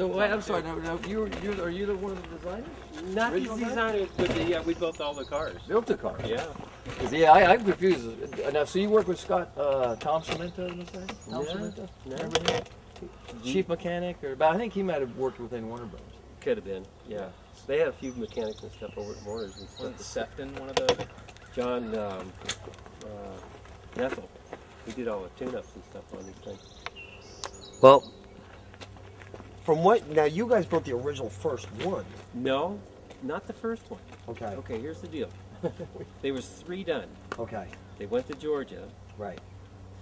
So wait, I'm sorry. Now, are you the one of the designers? Not these Original guy? designers, but yeah, we built all the cars. Built the car. Yeah. 'Cause, yeah, I'm confused. Now, so you work with Scott Tom Cemento, you say? Tom Yeah. Cemento? No. Remember him? Chief mechanic, but I think he might have worked with Warner Brothers. Could have been, yeah. They had a few mechanics and stuff over at Warner's and stuff. Was Sefton one of the? John Nessel. He did all the tune-ups and stuff on these things. Well, from what now you guys built the original first one. No, not the first one. Okay. Okay, here's the deal. There was 3 done. Okay. They went to Georgia, Right.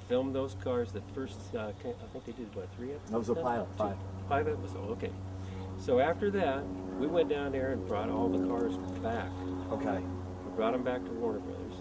filmed those cars. The first, I think they did, what, 3 episodes? That was a pilot, 5. 5 episodes, okay. So after that, we went down there and brought all the cars back. Okay. We brought them back to Warner Brothers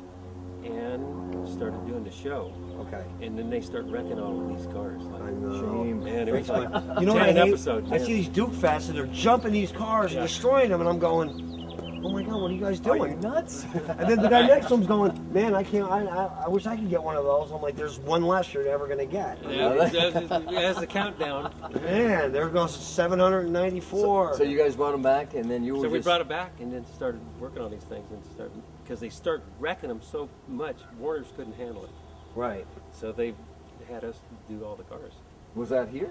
and started doing the show. Okay. And then they start wrecking all of these cars. Like, I know. Shame. man, it was like You know what 10 I hate? episodes. I man. see these Duke Fests and they're jumping these cars and Yeah. destroying them, and I'm going, oh my God, what are you guys Are you doing? nuts? And then the guy next to him's going, man, I can't. I wish I could get one of those. I'm like, there's one less you're ever gonna get. Yeah, it has the countdown. Man, there goes 794. So you guys brought him back, and then you were So we just... brought it back and then started working on these things and started because they start wrecking them so much, Warner's couldn't handle it. Right. So they had us do all the cars. Was that here?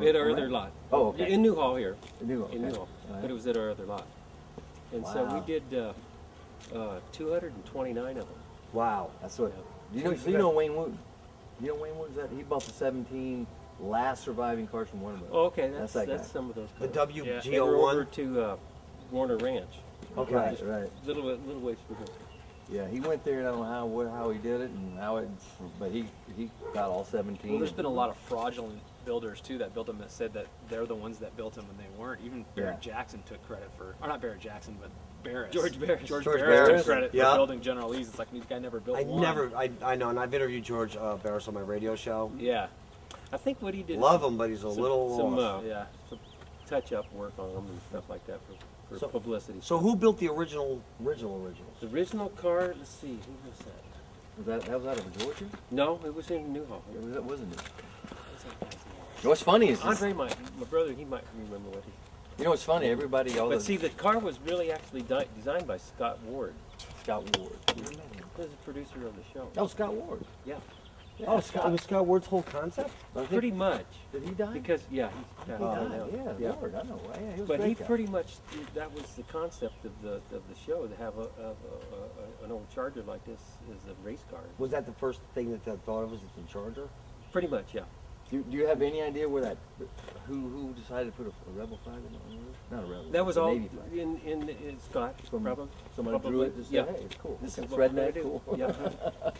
At our other lot. Oh, okay. In Newhall here. In Newhall, In okay. Newhall. All right. But it was at our other lot. And so we Wow. did 229 of them. Wow. That's what. Yeah. You know, so you know Wayne Wood. You know Wayne Wood? Is that he bought the 17 last surviving cars from Warner Brothers. Oh, okay, That's that's that guy. some of those The cars. They were over WGO1. to Warner Ranch. Okay. Right, right. Little ways from here. Yeah, he went there. I don't know how he did it and how it, but he got all 17. Well, there's been a lot of fraudulent builders too that built them that said that they're the ones that built them and they weren't. Even Barrett Jackson took credit for, or not Barrett Jackson, but Barris. George Barris. George George Barris Barris. took credit Yeah. for building General Lee's. It's like this guy never built one. I know, and I've interviewed George Barris on my radio show. Yeah. I think what he did Love is him, but he's a some- little some, off. Yeah. some touch-up work on them and stuff like that for So- publicity. So who built the originals? The original car, let's see, who was that? that was out of Georgia? No, it was in Newhall. That wasn't it? What's that guy's name? What's funny is this, Andre might, my brother, he might remember what he. you know what's funny? Everybody, all But the see, the car was really actually designed by Scott Ward. Scott Ward. He was the producer of the show. Oh, Scott Ward. Yeah, Oh, Scott. It was Scott Ward's whole concept. pretty much. Did he die? Because yeah, he's he got it died. now. Yeah, Lord, I know. Yeah, he was a But great he guy. pretty much, that was the concept of the show, to have an old Charger like this as a race car. Was that the first thing that they thought of? Was it the Charger? Pretty much, yeah. Do you have any idea where that? Who decided to put a rebel flag on the roof? Not a rebel. That was a all Navy flag. in Scott, From probably. Somebody drew it. Just Yeah. said, hey, it's cool. This Okay, is what we're redneck, gonna do. cool. Yeah.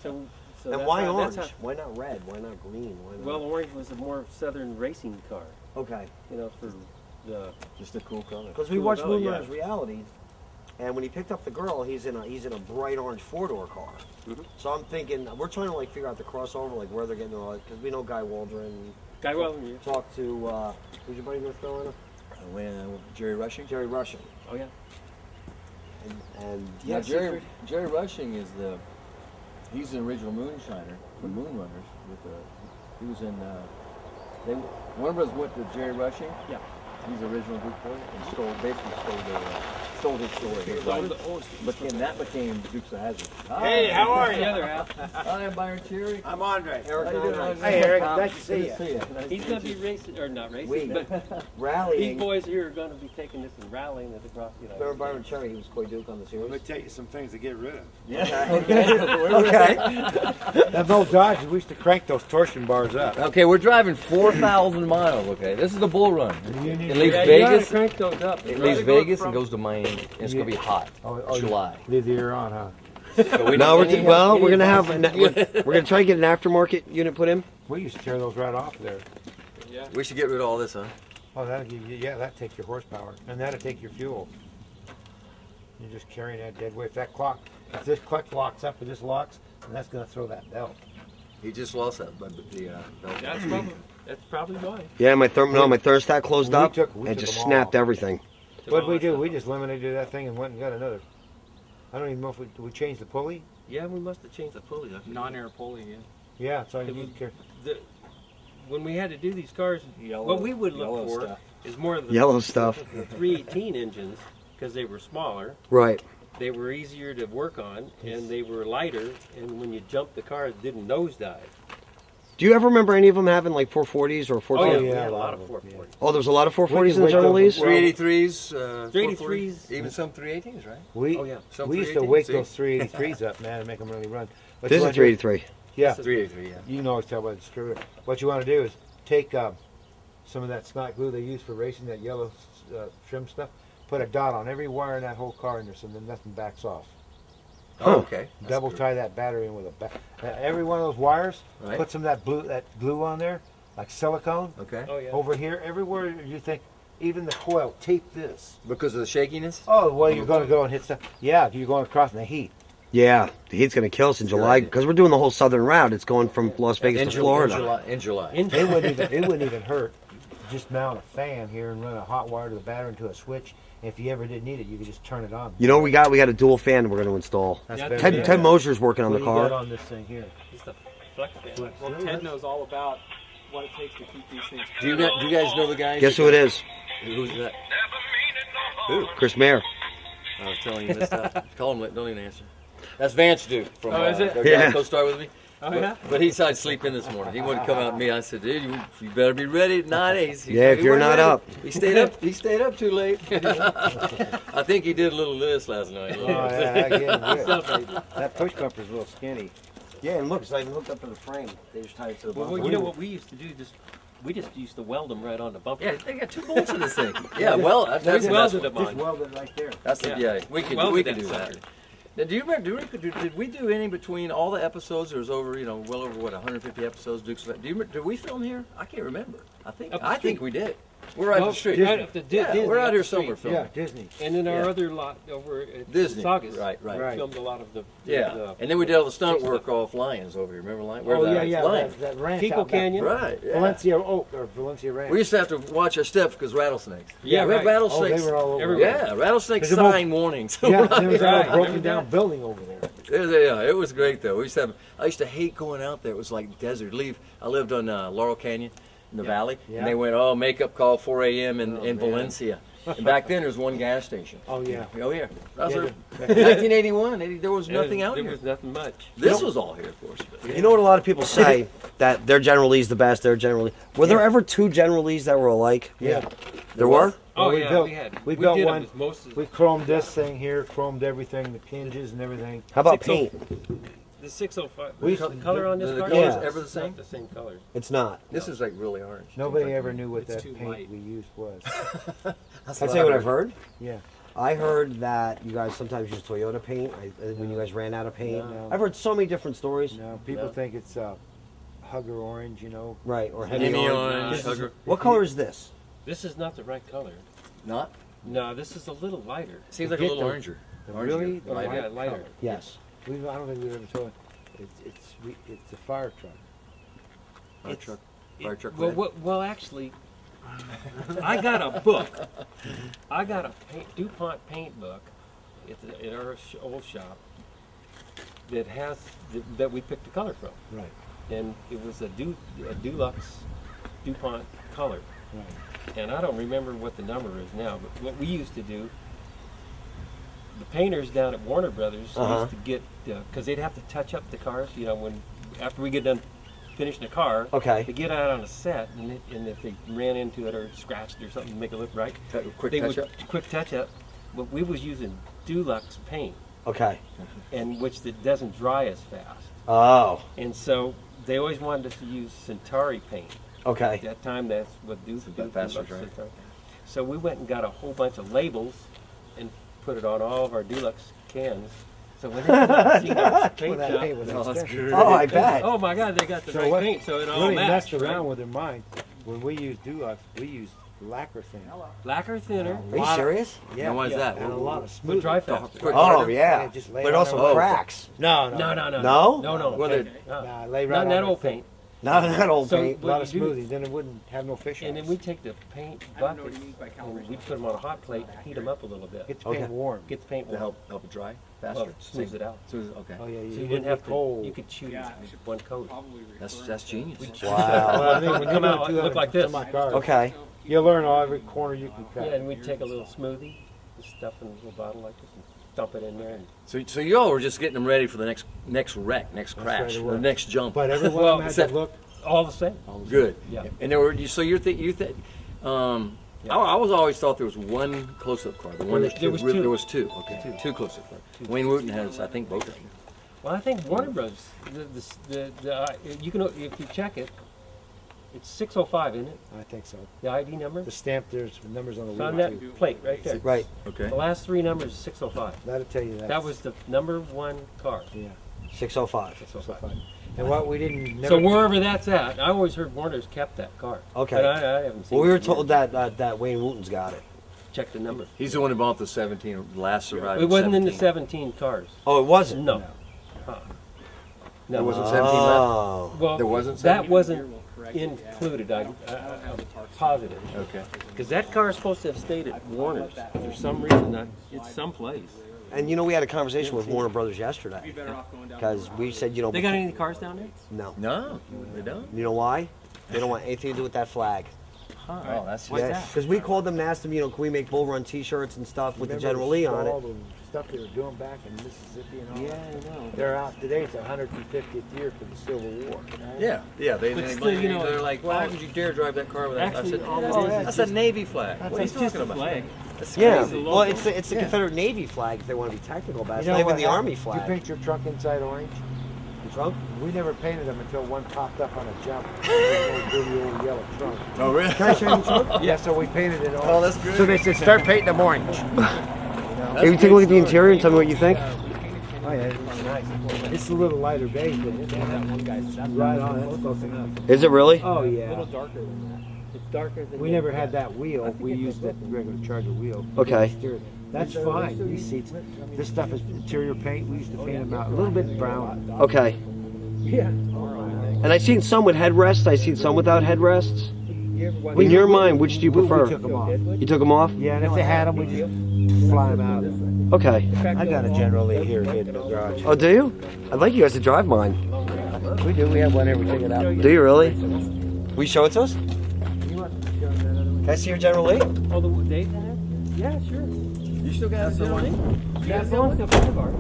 So And that- why that's orange? how- Why not red? Why not green? Why not? well, orange was a more southern racing car, okay. you know, for the. Just a cool color. Because we Cool watched color, Moonrise yeah. Reality, and when he picked up the girl, he's in a bright orange 4-door car. Mhm. So I'm thinking we're trying to like figure out the crossover, like where they're getting all that, because we know Guy Waldron. Guy Weldon, yeah. Talked to who's your buddy North Carolina? When Jerry Rushing. Jerry Rushing, Oh yeah. and Yeah, Yes, Jerry Rushing is he's an original moonshiner from Moonrunners. He was in Warner Brothers went to Jerry Rushing. Yeah. He's the original Duke boy and basically stole his story. His Stole life. the- oh, But then that became Dukes of Hazzard. Hey, how are The you? other half. Hi, I'm Byron Cherry. I'm Andre. Eric How you doing, Nine. Andre? Hey, Eric. Tom. Nice to see Good you. to see you. He's going to be racing, or not racing, We but rallying. these boys here are going to be taking this and rallying it across the United Remember States. Byron Cherry? He was Coy Duke on the I'm series. going to tell you some things to get rid of. Yeah. Okay. Them old Dodges, we used to crank those torsion bars up. Okay, we're driving 4,000 miles. Okay, this is the Bull Run. You need It leaves Yeah, you gotta Vegas. crank those up. It You leaves gotta go Vegas from- and goes to Miami. And it's gonna be hot. July. Leave the ear on, huh? So we No, don't need well, any we're gonna have advice. we're gonna try to get an aftermarket unit put in. We used to tear those right off there. We should get rid of all this, huh? Oh, that'll give you, yeah, that'll take your horsepower. And that'll take your fuel. You're just carrying that dead weight. If this clutch locks up or this locks, then that's going to throw that belt. He just lost that, but That's probably why. Yeah, my thermostat closed We up took- we and took just them all snapped off. everything. What did we do? We just eliminated that thing and went and got another. I don't even know if we changed the pulley. Yeah, we must have changed the pulley. Non-air pulley, yeah. Yeah, so It you was- care. When we had to do these cars, Yellow- what we would yellow look for stuff. is more of the Yellow stuff. The 318 engines, because they were smaller, Right. they were easier to work on, and they were lighter. And when you jumped the car, it didn't nosedive. Do you ever remember any of them having like 440s or 410s? Oh yeah, yeah, we had a a lot lot of of them, 440s. Oh, there was a lot of 440s in the wait till- journalies? 383s, 383s. even some 318s, right? We Oh, yeah. Some we used to 318s, wake see? those 383s up, man, and make them really run. But This you is wanna do- 383. Yeah, 383, yeah. you can always tell by the screw. What you want to do is take some of that snot glue they use for racing, that yellow trim stuff, put a dot on every wire in that whole car in there so then nothing backs off. Oh, okay. That's Double good. tie that battery in with a every one of those wires, Right. put some of that glue on there, like silicone. Okay. Oh yeah. Over here, everywhere you think, even the coil, tape this. Because of the shakiness? Oh, well, you're going to go and hit stuff. Yeah, you're going across in the heat. Yeah, the heat's going to kill us in Good July idea. because we're doing the whole southern route. It's going from Las Vegas to Florida. In July. It wouldn't even hurt. Just mount a fan here and run a hot wire to the battery into a switch. If you ever did need it, you could just turn it on. You know what we got? We got a dual fan we're going to install. That's Yeah, better Ted, than Ted that. Moser's working on What the do you got car. on this thing here? It's the flex fan. Flex. Well, Ted knows all about what it takes to keep these things. Do you guys know the guy? Guess who it is? Who's that? Who? Chris Mayer. I was telling you this stuff. Call him, don't even answer. That's Vance Duke from Oh, is it? the guy Yeah. who co-starred with me. Oh yeah. But he tried sleeping this morning. He wouldn't come out to me. I said, dude, you better be ready at 9 8. Yeah, if you're not up. He stayed up. He stayed up too late. I think he did a little of this last night. Oh, yeah, again, that push bumper's a little skinny. Yeah, and look, it's not even hooked up to the frame. They just tied it to the Well, you know what we used to do? We just used to weld them right on the bumper. Yeah, they got 2 bolts in this thing. Yeah, well, that's We welded what. them Just on. weld it right there. That's the, Yeah. yeah. We can Welded do that that. sucker. Now, do you remember? Did we do any between all the episodes? There was over, well over 150 episodes. Dukes of Hazzard. Did we film here? I can't remember. Up the I think street. we did. We're right up the street. Right up the Disney, we're up out the here street. somewhere filming. Yeah, Disney. And then our Yeah. other lot over at Disney. Saugus. Right. Right. Filmed a lot of the Yeah, and then we did all the stunt work off Lions over here. Remember Lions? Oh, yeah, Lions. that ranch Pico out back. Canyon. Right. Yeah. Valencia, or Valencia Ranch. We used to have to watch our steps because rattlesnakes. Yeah, we had right. Oh, rattlesnakes. they were all over. Everywhere. Yeah, rattlesnake There's a sign warnings. Yeah, there was Right. a broken down building over there. Yeah, it was great though. We used to have. I used to hate going out there. It was like desert. I lived on Laurel Canyon in the valley, Yeah. and they went, makeup call 4 a.m. in man. Valencia. And back then there was one gas station. Oh, yeah. Oh yeah. That was Yeah, 1981. There was nothing out There here. was nothing much. This was all here, of course. But You know what a lot of people say? That their General Lee's the best, their General Lee. Were there ever 2 General Lees that were alike? Yeah. There were? Oh we yeah, built- we built did 'em one. with most of We chromed this thing here, chromed everything, the hinges and everything. How about 605 paint? the 605. We- The color on this the car color's is ever the same? not the same color. It's not. this is like really orange. Nobody ever knew what It's that too paint light. we used was. That's I'll tell you what I've heard. Yeah. I heard that you guys sometimes use Toyota paint when you guys ran out of paint. No. I've heard so many different stories. No, people No. think it's Hugger orange, Right, or Enemy heavy orange. This is- Hugger. What color is this? This is not the right color. Not. No, this is a little lighter. Seems like a Get little the- oranger. The Orangier. really the Lighter. light Yeah, lighter. color. Yes. I don't think we've ever told it. It's a fire truck. Fire It's- truck. Fire truck. Well, red. well, actually, I got a book. I got a DuPont paint book in our old shop that has that we picked the color from, Right. and it was a Dulux DuPont color. Right. And I don't remember what the number is now, but what we used to do, the painters down at Warner Brothers used to get, because they'd have to touch up the cars, after we get done finishing the car, Okay. to get out on a set, and if they ran into it or scratched or something to make it look right, Quick they touch would up. quick touch up. But we was using Dulux paint, Okay. and which it doesn't dry as fast. Oh. And so they always wanted us to use Centauri paint. Okay. At that time, that's what faster dry. So we went and got a whole bunch of labels and put it on all of our Dulux cans. So when they see the paint That shop, paint was expensive. Oh, I bet. oh my God, they got the So right what paint, so it all really matched. messed around Right? with their mind. When we used Dulux, we used lacquer thin. Lacquer thinner. Are you serious? Yeah. And why is that? And a lot of But smooth. dry faster. Quick Oh, harder? yeah. Yeah, just lay But it it on also there. Oh. cracks. No, No, no, no, no, No? no, no. Well, they- Nah, lay right Not on that there. old paint. Not that old So paint. A lot what of you do- smoothie, then it wouldn't have no fish And then eyes. we take the paint buckets and we put them on a hot plate, heat them up a little bit, Get the paint Okay. warm. get the paint To warm. help it dry Well, faster. smooth it out. Okay. Oh yeah, So you you wouldn't have to. cold. You could shoot it with one coat. That's genius. Wow. Well, I think when Come you out, do look like this. My car, Okay. You learn every corner you can cut. Yeah, and we'd take a little smoothie, just stuff in a little bottle like this, and dump it in there. And So y'all were just getting them ready for the next wreck, next right, crash, it the was. next jump. But every one Well, of them is had that- to look. all the same. Good. Yeah. And there were so you think I was always thought there was one close-up car. The one There that was two. There was two. Okay, two close-up cars. Wayne Wooten has, I think, both of them. Well, I think Warner Bros. You can if you check it, it's 605, isn't it? I think so. The ID number. The stamp, there's numbers on the It's on wheel that too. plate right there. Right. Okay. The last three numbers is 605. That'll tell you that. That was the number one car. Yeah. 605. 605. And what we didn't. So Never, wherever that's at, I always heard Warner's kept that car. Okay. But I haven't seen Well, we it were yet. told that Wayne Wooten's got it. Check the number. He's the one who bought the 17 last surviving. It wasn't in the 17. 17 cars. Oh, it wasn't. No. No. There wasn't 17 left. Oh. Well, There wasn't that 17? wasn't included. I'm positive. Okay. Because that car is supposed to have stayed at Warner's. For some reason, it's someplace. And we had a conversation with Warner Brothers yesterday because we said, They got any cars down there? no. No, they don't. You know why? They don't want anything to do with that flag. Oh, that's What's just, that? Because we called them and asked them, can we make Bull Run T-shirts and stuff with the remember General Lee on all it? the stuff they were doing back in Mississippi and all Yeah, that. I know. They're out today. It's 150th year for the Civil War. Yeah. But still, they're like, why would you dare drive that car with that? I Actually, said, all it oh, is that's is a Navy flag. What are you It's just talking a about? flag. That's Yeah, crazy. well, it's the Confederate Navy flag if they want to be technical about it. It's You know not even what the happened? Army You flag. paint your trunk inside orange? The trunk? We never painted them until one popped up on a jump. Little dirty old yellow trunk. Oh, really? Can I show you the trunk? Yeah, so we painted it orange. Oh, that's good. So they said, start painting them orange. Hey, you take a look at the interior and tell me what you think. Oh yeah, it's nice. It's a little lighter beige, but it's right on. It's close enough. Is it really? Oh A yeah. little darker than that. It's darker than We never had that wheel. We used that regular Charger wheel. Okay. That's fine. These seats. This stuff is interior paint. We used to paint them out a little bit brown. Okay. Yeah. And I've seen some with headrests. I've seen some without headrests. In your mind, which do you prefer? We took them off. You took them off? Yeah, and if they had them, we just fly them out. Okay. I got a General Lee here hid in the garage. Oh, do you? I'd like you guys to drive mine. We do. We have one here. We take it out. Do you really? Will you show it to us? Can I see your General Lee? Oh, the date in there? Yeah, sure. You still got the one? Yeah, as long as the friend of ours.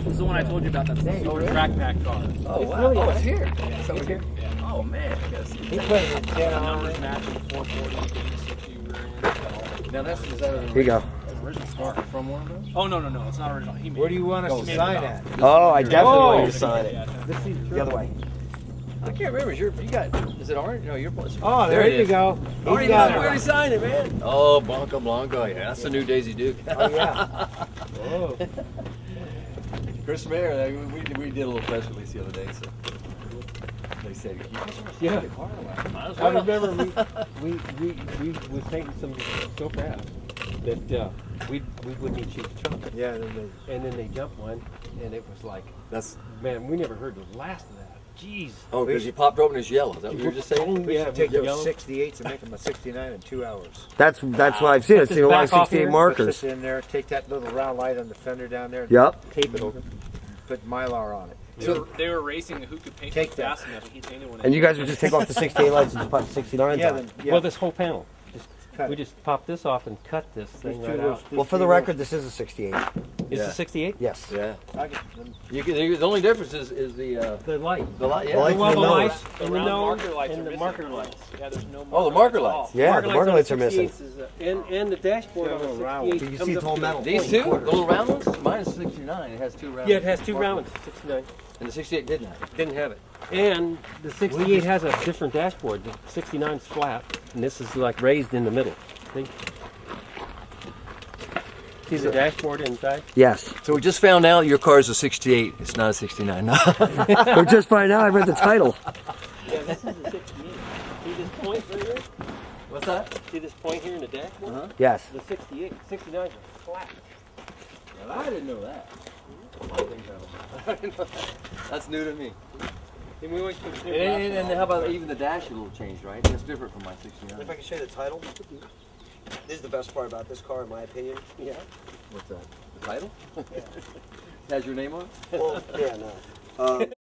This is the one I told you about. That's the track pack car. Oh, It's wow. really Oh, nice. it's here. It's over here. Oh, man. I gotta see. He put it in 10 on Numbers it. matching 440, 56 rear end. Now, is that Here you go. Original car from one of those? Oh no, it's not original. He made Where do you want us to made it sign up. at? Oh, I definitely want you Oh. to sign it. Yeah, The other way. I can't remember. You got, is it orange? No, you're. Oh, there it you is. go. Oh, He's you got got it. already signed it, man. Oh, Blanco Blanco. Yeah, that's the new Daisy Duke. Oh yeah. Oh. Chris Mayer, we did a little press release the other day, so they said, Yeah. might as I well. remember we was painting some so fast that we wouldn't even shoot the trunk. Yeah. And then they jumped one, and it was like, That's, man, we never heard the last of that. Jeez. oh, because you popped open as yellow. Is that what you were just saying? We Yeah, should take with those yellow. 68s and make them a 69 in 2 hours. That's what I've seen. I've Put seen a this lot of back off 68 here. Put markers. this in there. Take that little round light on the fender down there. Yep. Tape it over. Put Mylar on it. They were racing who could paint Take it that. fast enough. And he painted one. And you guys would just take off the 68 lights and just put the 69s Yeah. on. Then, yeah. Well, this whole panel. Cut We it. just popped this off and cut this There's thing two right little- out. Well, for the record, this is a 68. Is Yeah. the 68? Yes. Yeah. I can- The only difference is the The light. light. Yeah. The lights Well, the and the lights The and the round nose marker lights and are the missing. marker lights. Yeah, there's no. Oh, the marker at all. lights. Yeah, the marker on lights are missing. 68s is, and the dashboard Yeah, on the little round. 68 So you comes see up it's all to- metal. These two, the little round ones, mine is 69. It has two round. Yeah, it has two round ones. 69 And the 68 didn't have it. didn't have it. And the 68 has a different dashboard. The 69 is flat, and this is like raised in the middle. See the dashboard inside? Yes. So we just found out your car is a 68. It's not a 69. But just find out, I read the title. Yeah, this is a 68. See this point right here? What's that? See this point here in the dashboard? Uh-huh. Yes. The 68. 69 is flat. Well, I didn't know that. That's new to me. And we always put And how about even the dash a little changed, right? It's different from my 69. If I can show you the title. This is the best part about this car, in my opinion. Yeah. What's that? The title? Has your name on it? Well, yeah, no.